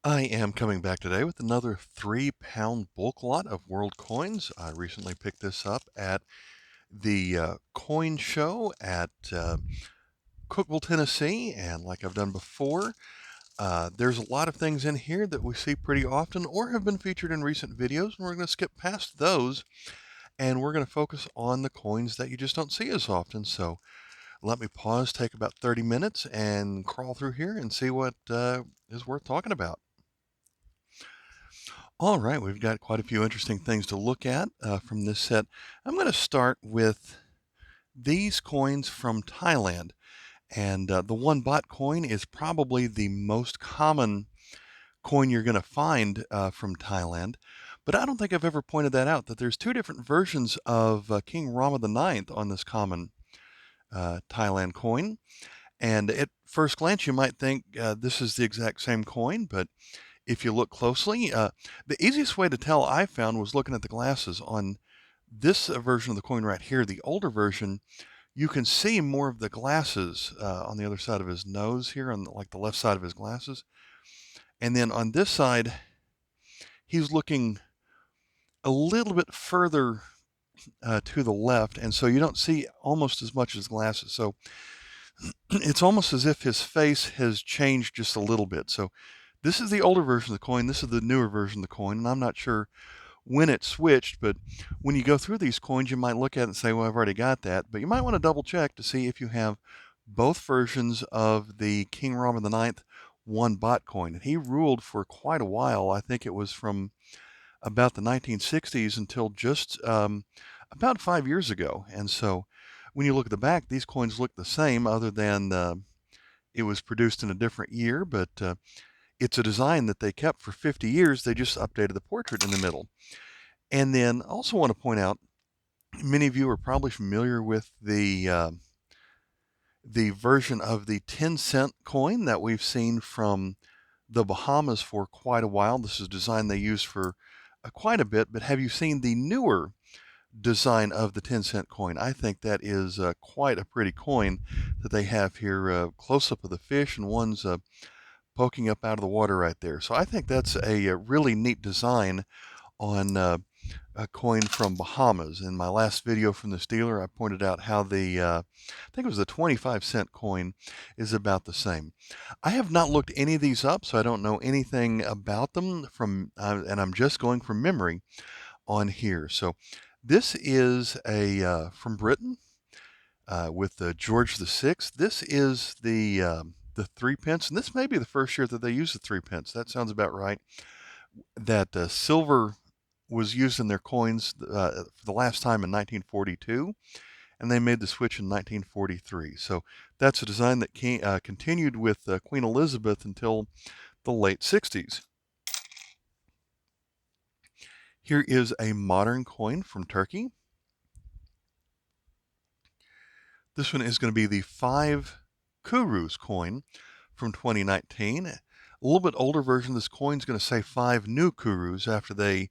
I am coming back today with another 3 pound bulk lot of world coins. I recently picked this up at the coin show at Cookeville, Tennessee, and like I've done before, there's a lot of things in here that we see pretty often or have been featured in recent videos, and we're going to skip past those and we're going to focus on the coins that you just don't see as often. So let me pause, take about 30 minutes, and crawl through here and see what is worth talking about. All right, we've got quite a few interesting things to look at from this set. I'm going to start with these coins from Thailand. And the 1 baht coin is probably the most common coin you're going to find from Thailand. But I don't think I've ever pointed that out, that there's 2 different versions of King Rama IX on this common Thailand coin. And at first glance, you might think this is the exact same coin, but if you look closely, the easiest way to tell I found was looking at the glasses on this version of the coin right here, the older version. You can see more of the glasses on the other side of his nose here, on like the left side of his glasses. And then on this side, he's looking a little bit further to the left, and so you don't see almost as much as glasses. So it's almost as if his face has changed just a little bit. So this is the older version of the coin. This is the newer version of the coin, and I'm not sure when it switched, but when you go through these coins, you might look at it and say, well, I've already got that. But you might want to double check to see if you have both versions of the King Rama IX 1 baht coin. And he ruled for quite a while. I think it was from about the 1960s until just about 5 years ago. And so when you look at the back, these coins look the same, other than it was produced in a different year, but it's a design that they kept for 50 years. They just updated the portrait in the middle. And then also want to point out, many of you are probably familiar with the version of the 10-cent coin that we've seen from the Bahamas for quite a while. This is a design they use for quite a bit, but have you seen the newer design of the 10-cent coin? I think that is quite a pretty coin that they have here. Close-up of the fish, and one's poking up out of the water right there. So I think that's a really neat design on a coin from Bahamas. In my last video from this dealer, I pointed out how I think it was the 25-cent coin is about the same. I have not looked any of these up, so I don't know anything about them and I'm just going from memory on here. So this is from Britain with George VI. This is the 3 pence, and this may be the first year that they used the 3 pence. That sounds about right. That silver was used in their coins for the last time in 1942, and they made the switch in 1943. So that's a design that continued with Queen Elizabeth until the late 60s. Here is a modern coin from Turkey. This one is going to be the 5 Kurus coin from 2019. A little bit older version of this coin is going to say 5 new Kurus after they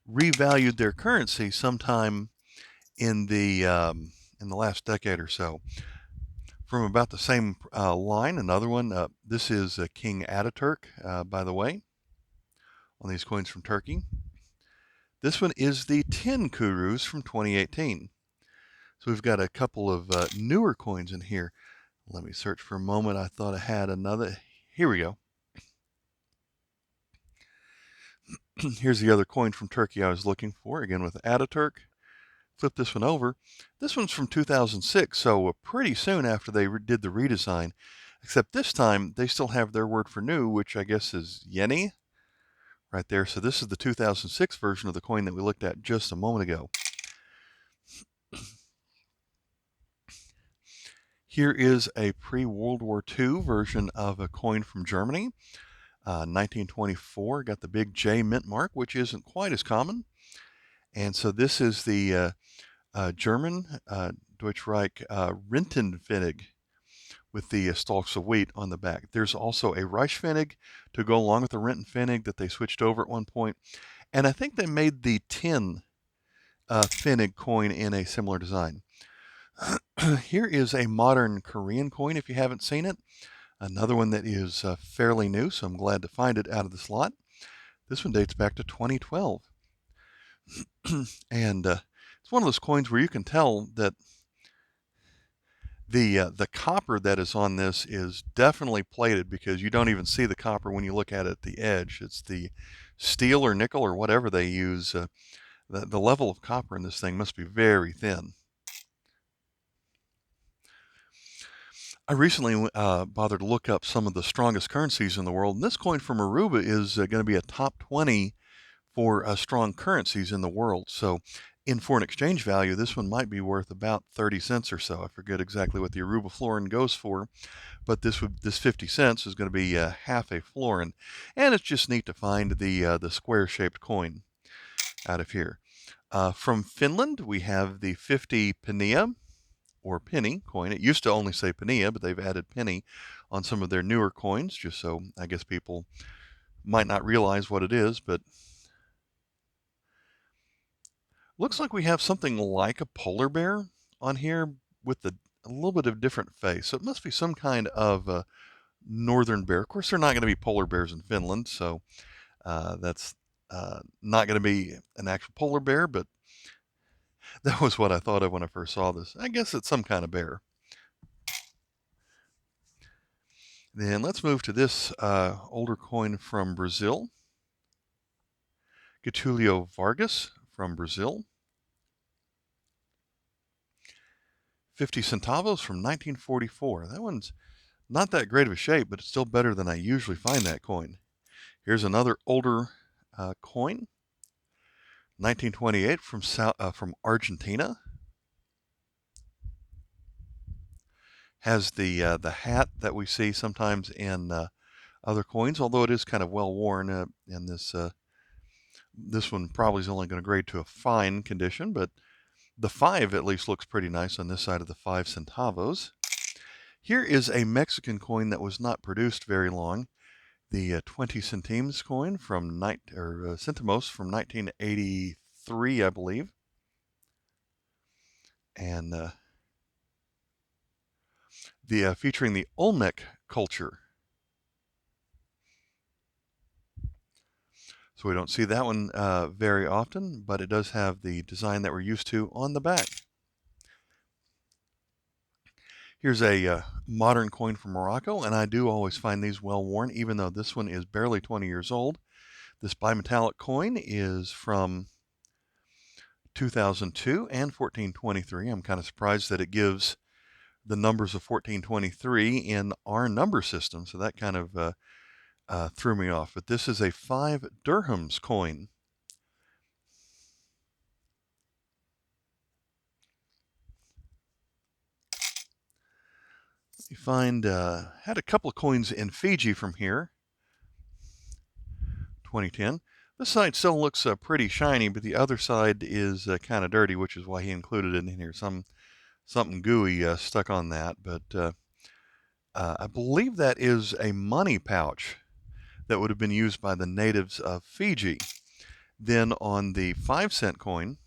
revalued their currency sometime in the last decade or so. From about the same line, another one. This is King Ataturk, by the way, on these coins from Turkey. This one is the 10 Kurus from 2018. So we've got a couple of newer coins in here. Let me search for a moment. I thought I had another. Here we go. Here's the other coin from Turkey I was looking for, again with Ataturk. Flip this one over. This one's from 2006, so pretty soon after they did the redesign, except this time they still have their word for new, which I guess is yeni, right there. So this is the 2006 version of the coin that we looked at just a moment ago. Here is a pre-World War II version of a coin from Germany. 1924, got the big J mint mark, which isn't quite as common. And so this is the German Deutschreich Rentenpfennig with the stalks of wheat on the back. There's also a Reichspfennig to go along with the Rentenpfennig that they switched over at one point. And I think they made the 10 Pfennig coin in a similar design. Here is a modern Korean coin if you haven't seen it. Another one that is fairly new, so I'm glad to find it out of the slot. This one dates back to 2012. And it's one of those coins where you can tell that the copper that is on this is definitely plated, because you don't even see the copper when you look at it at the edge. It's the steel or nickel or whatever they use. The level of copper in this thing must be very thin. I recently bothered to look up some of the strongest currencies in the world, and this coin from Aruba is going to be a top 20 for strong currencies in the world. So in foreign exchange value, this one might be worth about 30 cents or so. I forget exactly what the Aruba florin goes for, but this 50 cents is going to be half a florin. And it's just neat to find the square-shaped coin out of here. From Finland, we have the 50 pennia, or penny coin. It used to only say pennia, but they've added penny on some of their newer coins, just so I guess people might not realize what it is. But looks like we have something like a polar bear on here with a little bit of different face. So it must be some kind of northern bear. Of course, they're not going to be polar bears in Finland, so that's not going to be an actual polar bear, but that was what I thought of when I first saw this. I guess it's some kind of bear. Then let's move to this older coin from Brazil. Getulio Vargas from Brazil. 50 centavos from 1944. That one's not that great of a shape, but it's still better than I usually find that coin. Here's another older coin. 1928 from Argentina. Has the hat that we see sometimes in other coins, although it is kind of well worn. And this one probably is only going to grade to a fine condition, but the 5 at least looks pretty nice on this side of the 5 centavos. Here is a Mexican coin that was not produced very long. The 20 centimes coin from centimos from 1983, I believe. And featuring the Olmec culture. So we don't see that one very often, but it does have the design that we're used to on the back. Here's a modern coin from Morocco, and I do always find these well worn, even though this one is barely 20 years old. This bimetallic coin is from 2002 and 1423. I'm kind of surprised that it gives the numbers of 1423 in our number system, so that kind of threw me off. But this is a 5 dirhams coin. You find had a couple of coins in Fiji from here. 2010. This side still looks pretty shiny, but the other side is kind of dirty, which is why he included it in here. Something gooey stuck on that, but I believe that is a money pouch that would have been used by the natives of Fiji. Then on the 5-cent coin,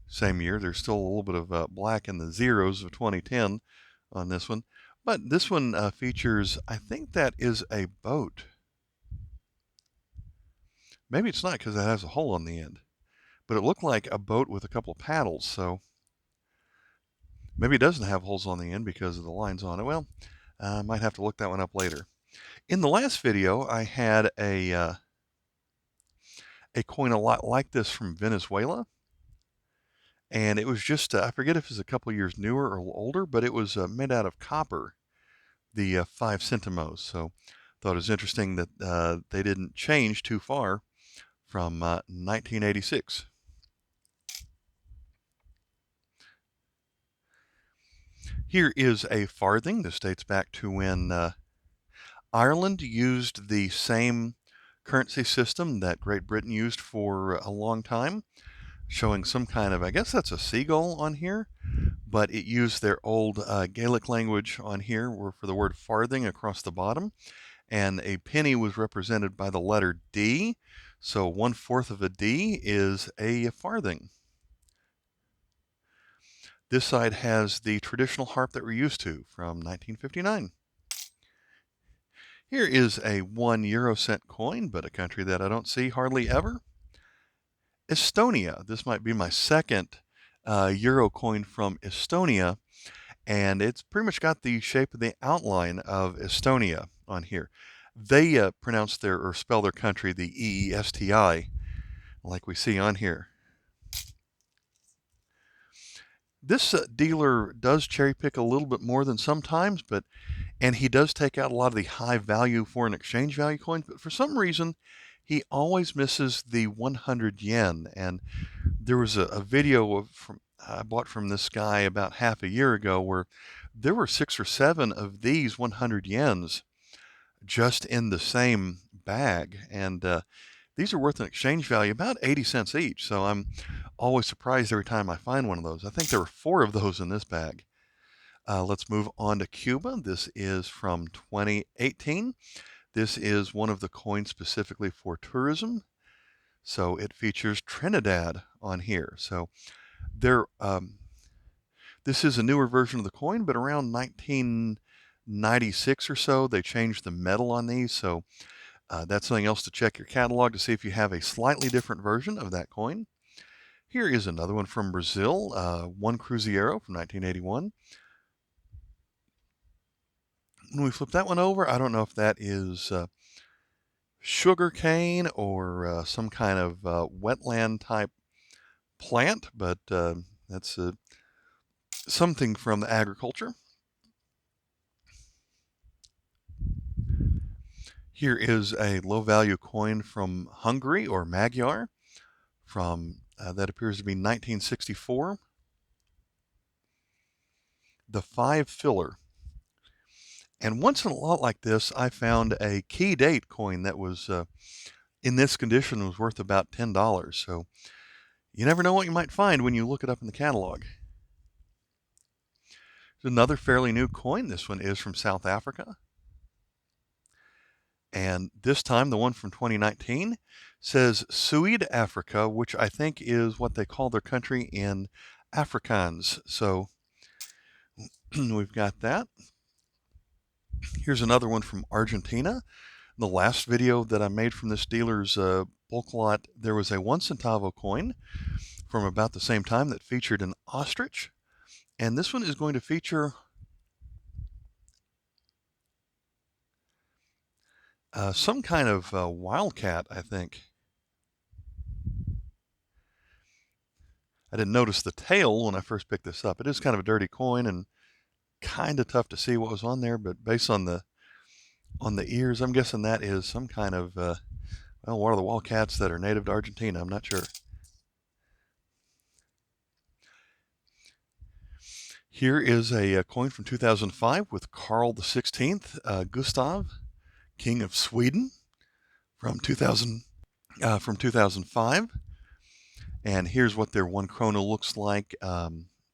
same year, there's still a little bit of black in the zeros of 2010 on this one. But this one features, I think that is a boat. Maybe it's not, because it has a hole on the end. But it looked like a boat with a couple of paddles, so maybe it doesn't have holes on the end because of the lines on it. Well, I might have to look that one up later. In the last video, I had a coin a lot like this from Venezuela. And it was just, I forget if it was a couple years newer or older, but it was made out of copper, the 5 centimos. So thought it was interesting that they didn't change too far from 1986. Here is a farthing. This dates back to when Ireland used the same currency system that Great Britain used for a long time, showing some kind of, I guess that's a seagull on here, but it used their old Gaelic language on here for the word farthing across the bottom. And a penny was represented by the letter D. So 1/4 of a D is a farthing. This side has the traditional harp that we're used to from 1959. Here is a 1 cent coin, but a country that I don't see hardly ever. Estonia. This might be my second euro coin from Estonia, and it's pretty much got the shape of the outline of Estonia on here. They pronounce their or spell their country the EESTI, like we see on here. This dealer does cherry pick a little bit more than sometimes, and he does take out a lot of the high value foreign exchange value coins, but for some reason he always misses the 100 yen. And there was a video I bought from this guy about half a year ago where there were 6 or 7 of these 100 yens just in the same bag, and these are worth an exchange value about 80 cents each. So I'm always surprised every time I find one of those. I think there were 4 of those in this bag. Let's move on to Cuba. This is from 2018. This is one of the coins specifically for tourism. So it features Trinidad on here. So this is a newer version of the coin, but around 1996 or so, they changed the metal on these. So that's something else to check your catalog to see if you have a slightly different version of that coin. Here is another one from Brazil, 1 Cruzeiro from 1981. When we flip that one over, I don't know if that is sugar cane or some kind of wetland type plant, but that's something from the agriculture. Here is a low value coin from Hungary or Magyar from that appears to be 1964. The 5 filler. And once in a lot like this, I found a key date coin that was in this condition was worth about $10. So you never know what you might find when you look it up in the catalog. There's another fairly new coin. This one is from South Africa. And this time, the one from 2019 says Suid Africa, which I think is what they call their country in Afrikaans. So we've got that. Here's another one from Argentina. The last video that I made from this dealer's bulk lot, there was a 1 centavo coin from about the same time that featured an ostrich. And this one is going to feature some kind of wildcat, I think. I didn't notice the tail when I first picked this up. It is kind of a dirty coin and kind of tough to see what was on there, but based on the ears, I'm guessing that is some kind of, well, one of the wildcats that are native to Argentina. I'm not sure. Here is a coin from 2005 with Carl XVI, Gustav, King of Sweden, from 2005. And here's what their 1 krona looks like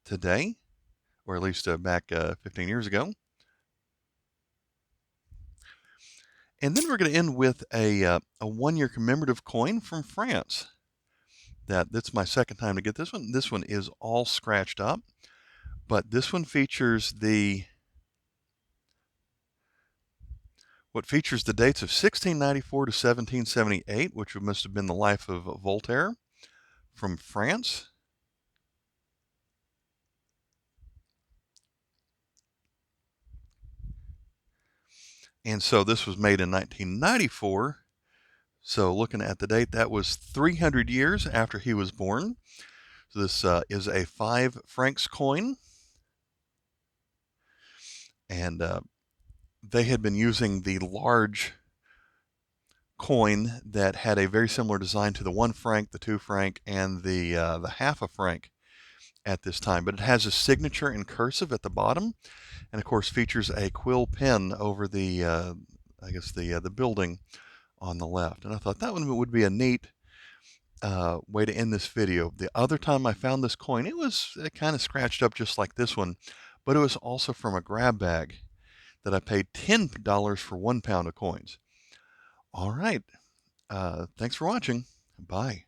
today, or at least back 15 years ago. And then we're going to end with a 1-year commemorative coin from France. That's my second time to get this one. This one is all scratched up, but this one features what features the dates of 1694 to 1778, which must have been the life of Voltaire, from France. And so this was made in 1994. So looking at the date, that was 300 years after he was born. So this is a 5 francs coin. And they had been using the large coin that had a very similar design to the 1 franc, the 2 franc, and the half a franc at this time. But it has a signature in cursive at the bottom, and of course features a quill pen over the, I guess the building on the left. And I thought that one would be a neat way to end this video. The other time I found this coin, it was kind of scratched up just like this one, but it was also from a grab bag that I paid $10 for 1 pound of coins. All right. Thanks for watching. Bye.